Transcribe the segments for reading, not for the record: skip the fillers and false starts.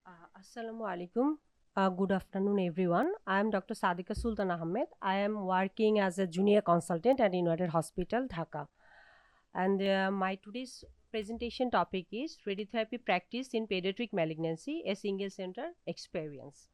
Assalamu alaikum. Good afternoon, everyone. I am Dr. Sadeka Sultana Ahmed. I am working as a junior consultant at United Hospital, Dhaka. And my today's presentation topic is radiotherapy practice in pediatric malignancy, a single center experience.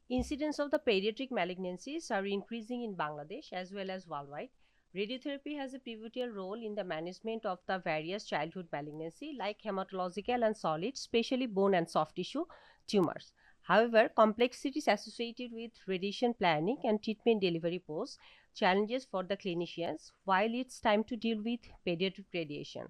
Incidence of the pediatric malignancies are increasing in Bangladesh as well as worldwide. Radiotherapy has a pivotal role in the management of the various childhood malignancy like hematological and solid, especially bone and soft tissue tumors. However, complexities associated with radiation planning and treatment delivery pose challenges for the clinicians while it's time to deal with pediatric radiation.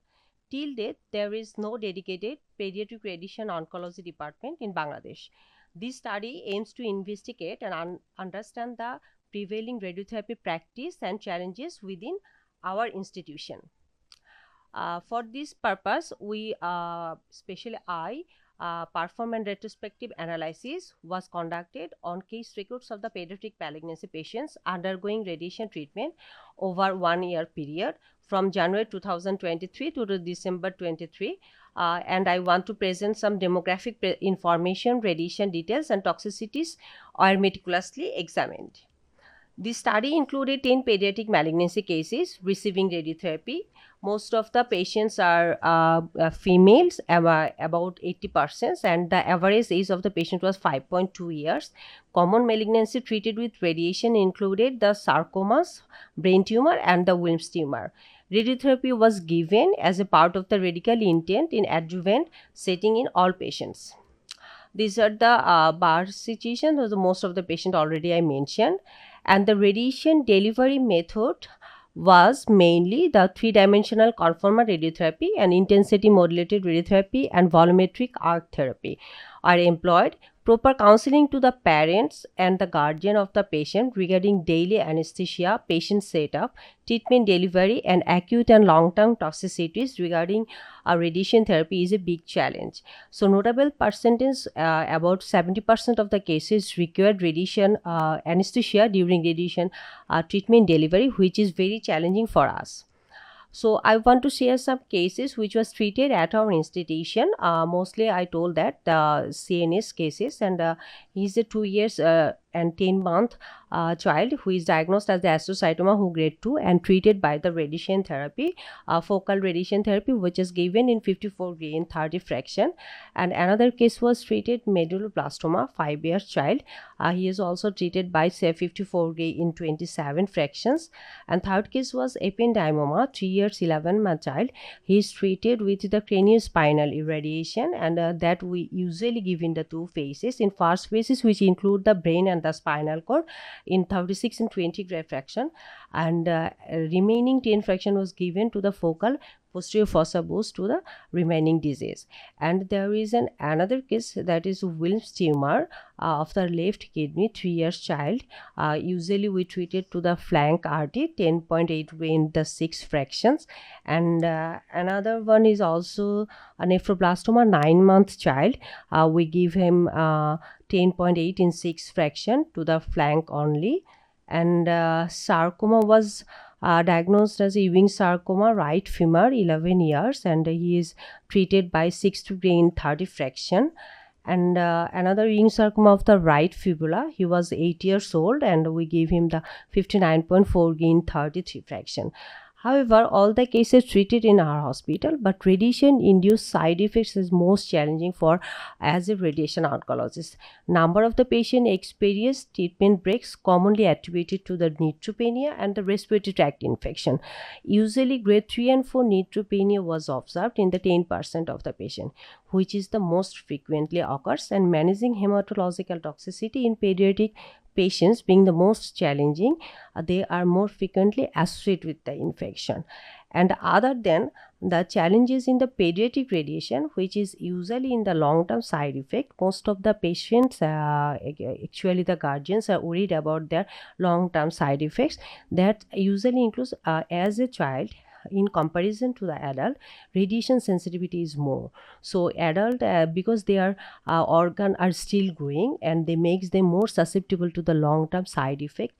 Till date, there is no dedicated pediatric radiation oncology department in Bangladesh. This study aims to investigate and understand the prevailing radiotherapy practice and challenges within our institution. For this purpose, especially I, perform a retrospective analysis was conducted on case records of the pediatric malignancy patients undergoing radiation treatment over 1 year period from January 2023 to December 23. And I want to present some demographic information, radiation details, and toxicities are meticulously examined. This study included 10 pediatric malignancy cases receiving radiotherapy. Most of the patients are females, about 80%, and the average age of the patient was 5.2 years. Common malignancy treated with radiation included the sarcomas, brain tumor, and the Wilms tumor. Radiotherapy was given as a part of the radical intent in adjuvant setting in all patients. These are the bar situation. Most of the patient already I mentioned, and the radiation delivery method was mainly the three-dimensional conformal radiotherapy and intensity modulated radiotherapy and volumetric arc therapy are employed. Proper counseling to the parents and the guardian of the patient regarding daily anesthesia, patient setup, treatment delivery, and acute and long-term toxicities regarding radiation therapy is a big challenge. So, notable percentage, about 70% of the cases required radiation anesthesia during radiation treatment delivery, which is very challenging for us. So I want to share some cases which was treated at our institution. Mostly I told that CNS cases, and he's a 2 years and 10-month child who is diagnosed as the astrocytoma who grade 2 and treated by the radiation therapy, focal radiation therapy, which is given in 54 gray in 30 fraction. And another case was treated medulloblastoma, 5 years child. He is also treated by say 54 gray in 27 fractions. And third case was ependymoma, 3 years 11-month child. He is treated with the craniospinal irradiation, and that we usually give in the two phases. In first phases, which include the brain and the spinal cord, in 36 and 20 gray fraction, and remaining 10 fraction was given to the focal posterior fossa boost to the remaining disease. And there is another case, that is Wilms tumor of the left kidney, 3 years child. Usually we treated to the flank RT, 10.8 in the 6 fractions. And another one is also a nephroblastoma, 9-month child. We give him 10.8 in 6 fraction to the flank only. And sarcoma was diagnosed as Ewing sarcoma, right femur, 11 years, and he is treated by 6 to in 30 fraction. And another Ewing sarcoma of the right fibula, he was 8 years old, and we gave him the 59.4 in 33 fraction. However, all the cases treated in our hospital, but radiation-induced side effects is most challenging for as a radiation oncologist. Number of the patient experienced treatment breaks commonly attributed to the neutropenia and the respiratory tract infection. Usually, grade 3 and 4 neutropenia was observed in the 10% of the patient, which is the most frequently occurs, and managing hematological toxicity in pediatric patients being the most challenging, they are more frequently associated with the infection. And other than the challenges in the pediatric radiation, which is usually in the long-term side effect, most of the patients, actually the guardians, are worried about their long-term side effects. That usually includes as a child, in comparison to the adult, radiation sensitivity is more. So adult, because their organ are still growing, and they makes them more susceptible to the long term side effect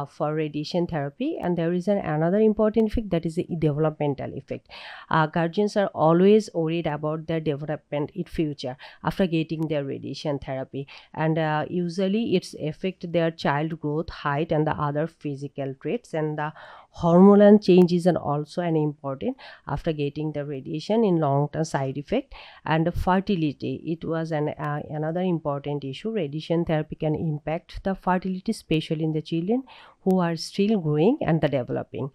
for radiation therapy. And there is another important effect, that is the developmental effect. Guardians are always worried about their development in future after getting their radiation therapy, and usually it's affect their child growth, height, and the other physical traits. And the hormonal changes are also an important after getting the radiation in long term side effect. And fertility, it was another important issue. Radiation therapy can impact the fertility, especially in the children who are still growing and the developing.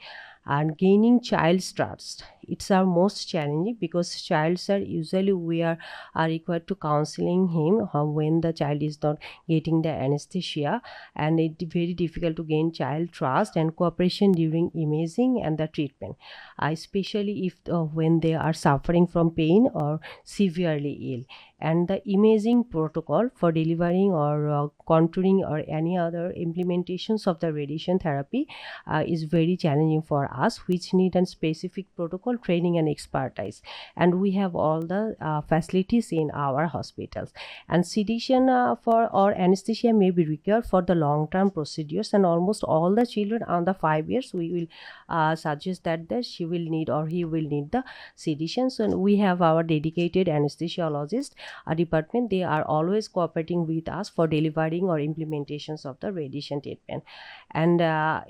And gaining child's trust, it's our most challenging, because childs are usually are required to counseling him when the child is not getting the anesthesia, and it's very difficult to gain child trust and cooperation during imaging and the treatment, especially if when they are suffering from pain or severely ill. And the imaging protocol for delivering or contouring or any other implementations of the radiation therapy is very challenging for us, which need a specific protocol training and expertise. And we have all the facilities in our hospitals. And sedation for or anesthesia may be required for the long term procedures, and almost all the children under 5 years we will suggest that she will need or he will need the sedation. So we have our dedicated anesthesiologist department. They are always cooperating with us for delivering or implementations of the radiation treatment. And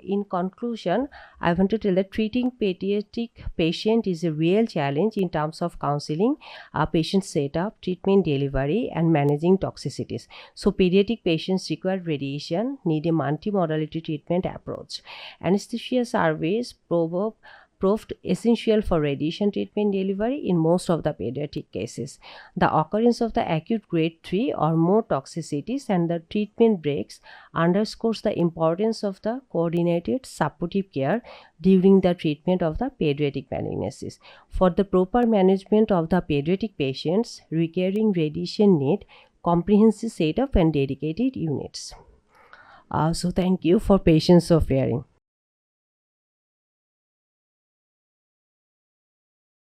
in conclusion, I want to tell that treating pediatric patient is a real challenge in terms of counseling, patient setup, treatment delivery, and managing toxicities. So pediatric patients require radiation, need a multi-modality treatment approach. Anesthesia service proved essential for radiation treatment delivery in most of the pediatric cases. The occurrence of the acute grade 3 or more toxicities and the treatment breaks underscores the importance of the coordinated supportive care during the treatment of the pediatric malignancies. For the proper management of the pediatric patients, requiring radiation need comprehensive setup and dedicated units. So thank you for patience of hearing.